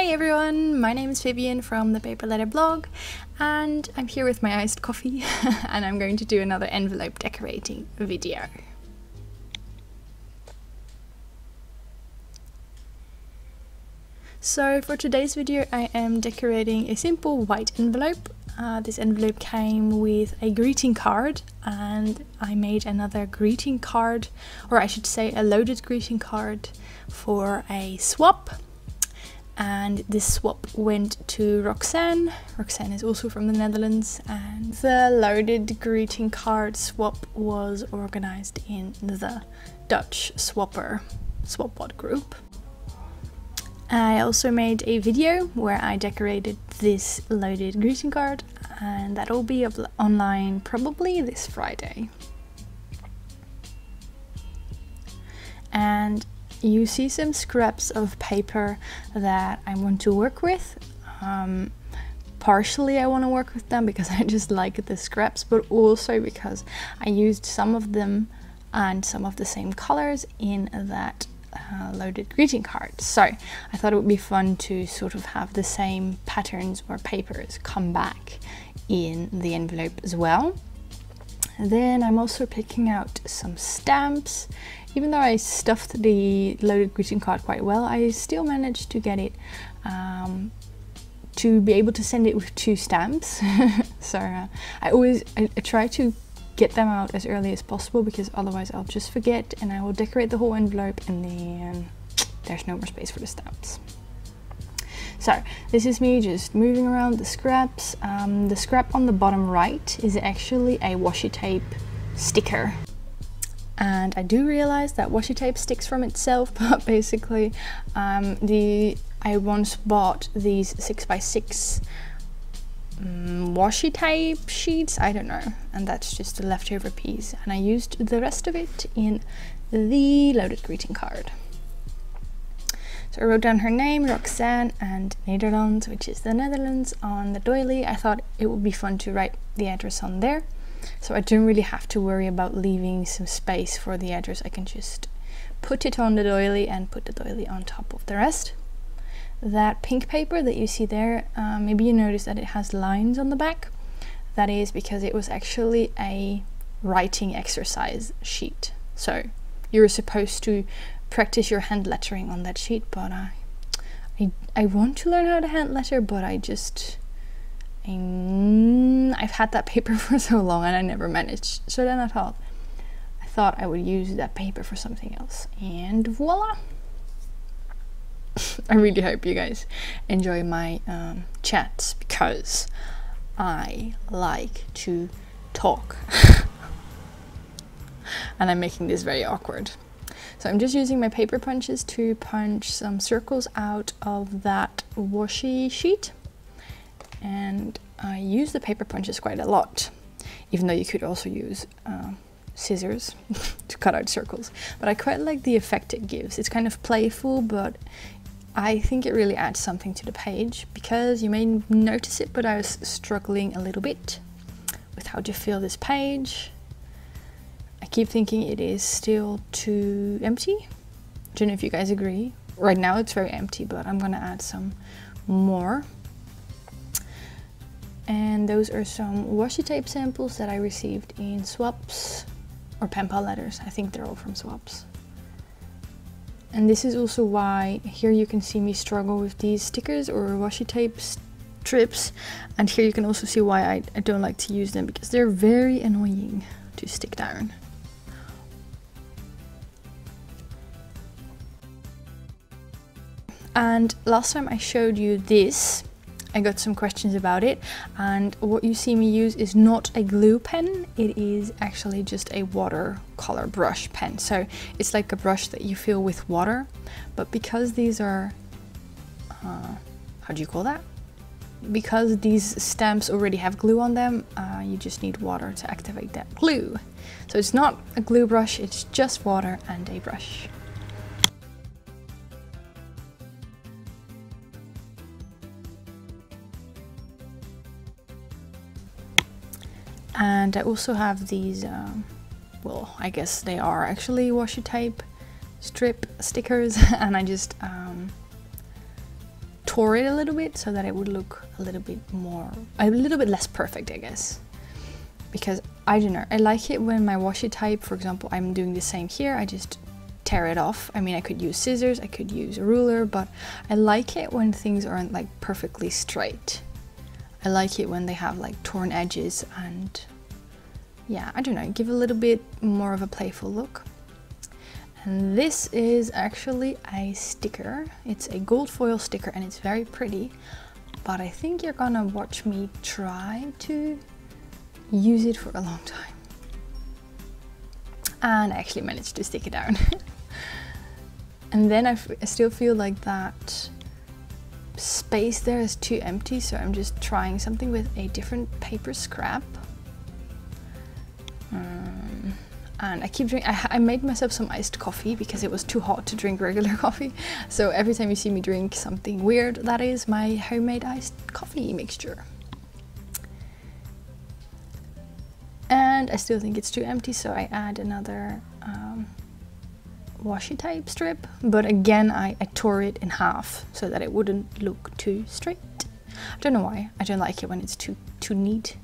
Hi everyone, my name is Vivian from the Paper Letter blog, and I'm here with my iced coffee and I'm going to do another envelope decorating video. So for today's video I am decorating a simple white envelope. This envelope came with a greeting card, and I made another greeting card, or I should say a loaded greeting card for a swap. And this swap went to Roxanne. Roxanne is also from the Netherlands, and the loaded greeting card swap was organized in the Dutch Swapbot group. I also made a video where I decorated this loaded greeting card, and that'll be online probably this Friday. And you see some scraps of paper that I want to work with. Partially I want to work with them because I just like the scraps, but also because I used some of them and some of the same colors in that loaded greeting card. So I thought it would be fun to sort of have the same patterns or papers come back in the envelope as well. And then I'm also picking out some stamps. Even though I stuffed the loaded greeting card quite well, I still managed to get it to be able to send it with 2 stamps. So I try to get them out as early as possible, because otherwise I'll just forget and I will decorate the whole envelope and then there's no more space for the stamps. So this is me just moving around the scraps. The scrap on the bottom right is actually a washi tape sticker. And I do realize that washi tape sticks from itself, but basically I once bought these 6x6 washi tape sheets, I don't know, and that's just a leftover piece, and I used the rest of it in the loaded greeting card. So I wrote down her name, Roxanne, and Nederland, which is the Netherlands, on the doily. I thought it would be fun to write the address on there, so I don't really have to worry about leaving some space for the address. I can just put it on the doily and put the doily on top of the rest. That pink paper that you see there, maybe you notice that it has lines on the back. That is because it was actually a writing exercise sheet. So you were supposed to practice your hand lettering on that sheet, but I want to learn how to hand letter, but I've had that paper for so long and I never managed. So then I thought I would use that paper for something else, and voila! I really hope you guys enjoy my chats, because I like to talk and I'm making this very awkward. So I'm just using my paper punches to punch some circles out of that washi sheet, and I use the paper punches quite a lot, even though you could also use scissors to cut out circles. But I quite like the effect it gives. It's kind of playful, but I think it really adds something to the page, because you may notice it, but I was struggling a little bit with how to fill this page. I keep thinking it is still too empty. I don't know if you guys agree. Right now it's very empty, but I'm gonna add some more. And those are some washi tape samples that I received in swaps or pen pal letters. I think they're all from swaps. And this is also why here you can see me struggle with these stickers or washi tape strips, and here you can also see why I don't like to use them, because they're very annoying to stick down. And last time I showed you this, I got some questions about it, and what you see me use is not a glue pen, it is actually just a watercolor brush pen. So it's like a brush that you fill with water, but because these are, how do you call that? Because these stamps already have glue on them, you just need water to activate that glue. So it's not a glue brush, it's just water and a brush. And I also have these, well, I guess they are actually washi tape strip stickers, and I just tore it a little bit so that it would look a little bit less perfect, I guess. Because I don't know, I like it when my washi tape, for example, I'm doing the same here, I just tear it off. I mean, I could use scissors, I could use a ruler, but I like it when things aren't like perfectly straight. I like it when they have like torn edges and yeah, I don't know, give a little bit more of a playful look. And this is actually a sticker. It's a gold foil sticker and it's very pretty, but I think you're gonna watch me try to use it for a long time. And I actually managed to stick it down. And then I still feel like that space there is too empty, so I'm just trying something with a different paper scrap. And I keep drinking, I made myself some iced coffee because it was too hot to drink regular coffee. So every time you see me drink something weird, that is my homemade iced coffee mixture. And I still think it's too empty, so I add another washi tape strip. But again, I tore it in half so that it wouldn't look too straight. I don't know why, I don't like it when it's too neat.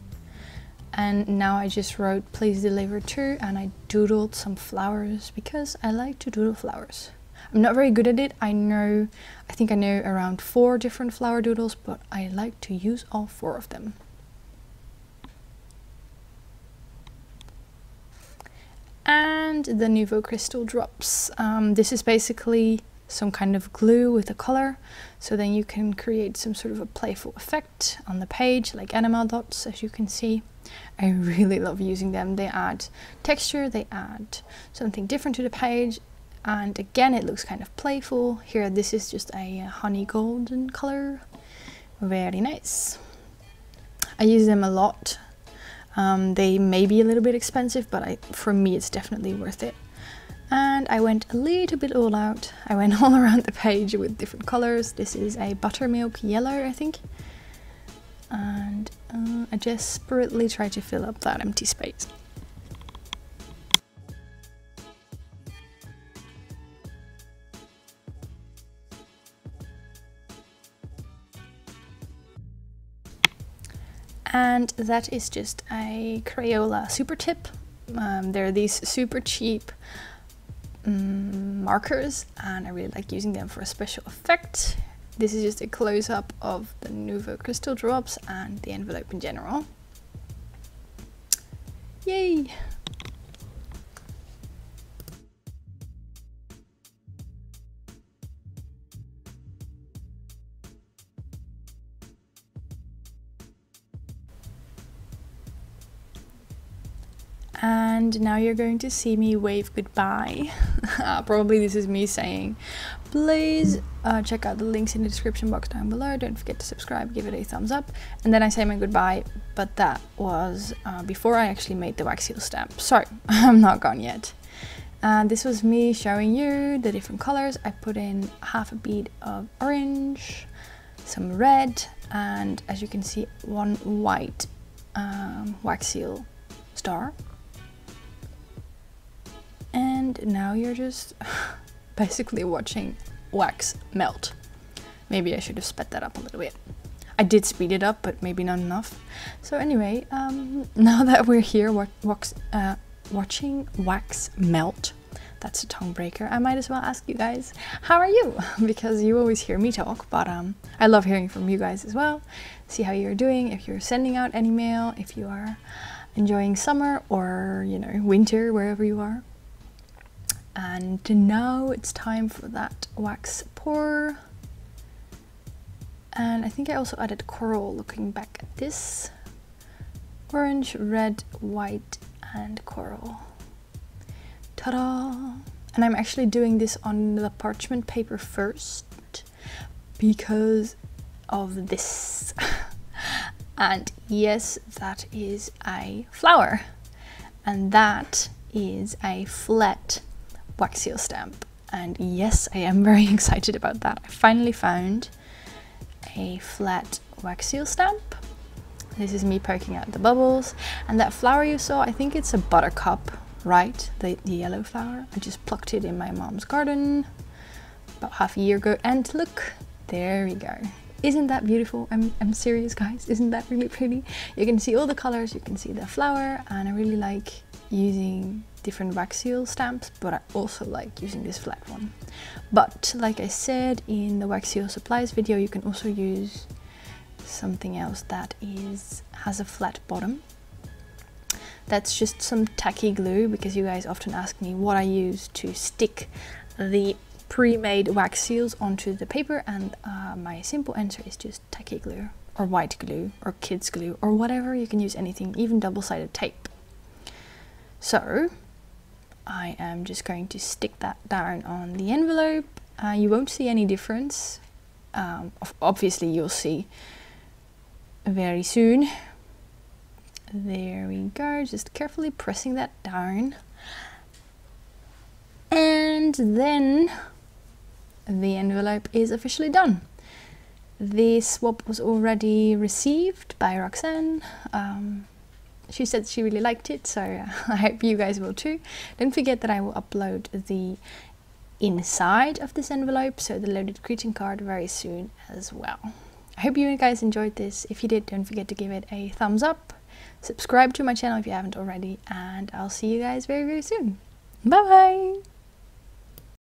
And now I just wrote please deliver to, and I doodled some flowers because I like to doodle flowers. I'm not very good at it. I think I know around 4 different flower doodles, but I like to use all 4 of them. And the Nouveau Crystal drops. This is basically some kind of glue with a color, so then you can create some sort of a playful effect on the page, like enamel dots, as you can see. I really love using them. They add texture, they add something different to the page, and again it looks kind of playful. Here this is just a honey golden color. Very nice. I use them a lot. They may be a little bit expensive, but for me it's definitely worth it. And I went a little bit all out. I went all around the page with different colors. This is a buttermilk yellow, I think. And I desperately try to fill up that empty space. And that is just a Crayola Supertip. They're these super cheap markers, and I really like using them for a special effect. This is just a close-up of the Nouveau Crystal drops and the envelope in general. Yay! And now you're going to see me wave goodbye. Probably this is me saying, please check out the links in the description box down below. Don't forget to subscribe, give it a thumbs up. And then I say my goodbye, but that was before I actually made the wax seal stamp. Sorry, I'm not gone yet. This was me showing you the different colors. I put in half a bead of orange, some red, and as you can see, 1 white wax seal star. And now you're just basically watching wax melt. Maybe I should have sped that up a little bit. I did speed it up, but maybe not enough. So anyway, now that we're here watching wax melt, that's a tongue breaker, I might as well ask you guys, how are you? Because you always hear me talk, but I love hearing from you guys as well. See how you're doing, if you're sending out any mail, if you are enjoying summer or, you know, winter, wherever you are. And now it's time for that wax pour. And I think I also added coral, looking back at this. Orange, red, white, and coral. Ta-da! And I'm actually doing this on the parchment paper first because of this. And yes, that is a flower. And that is a flat wax seal stamp. And yes, I am very excited about that. I finally found a flat wax seal stamp. This is me poking out the bubbles. And that flower you saw, I think it's a buttercup, right? The yellow flower. I just plucked it in my mom's garden about half a year ago. And look, There we go. Isn't that beautiful? I'm serious, guys. Isn't that really pretty? You can see all the colors, you can see the flower, and I really like using different wax seal stamps, but I also like using this flat one. But like I said in the wax seal supplies video, you can also use something else that has a flat bottom. That's just some tacky glue, because you guys often ask me what I use to stick the pre-made wax seals onto the paper, and my simple answer is just tacky glue or white glue or kids glue or whatever. You can use anything, even double-sided tape. So I am just going to stick that down on the envelope. You won't see any difference. Obviously you'll see very soon. There we go, just carefully pressing that down. And then the envelope is officially done. The swap was already received by Roxanne. She said she really liked it, so I hope you guys will too. Don't forget that I will upload the inside of this envelope, so the loaded greeting card, very soon as well. I hope you guys enjoyed this. If you did, don't forget to give it a thumbs up. Subscribe to my channel if you haven't already, and I'll see you guys very, very soon. Bye bye!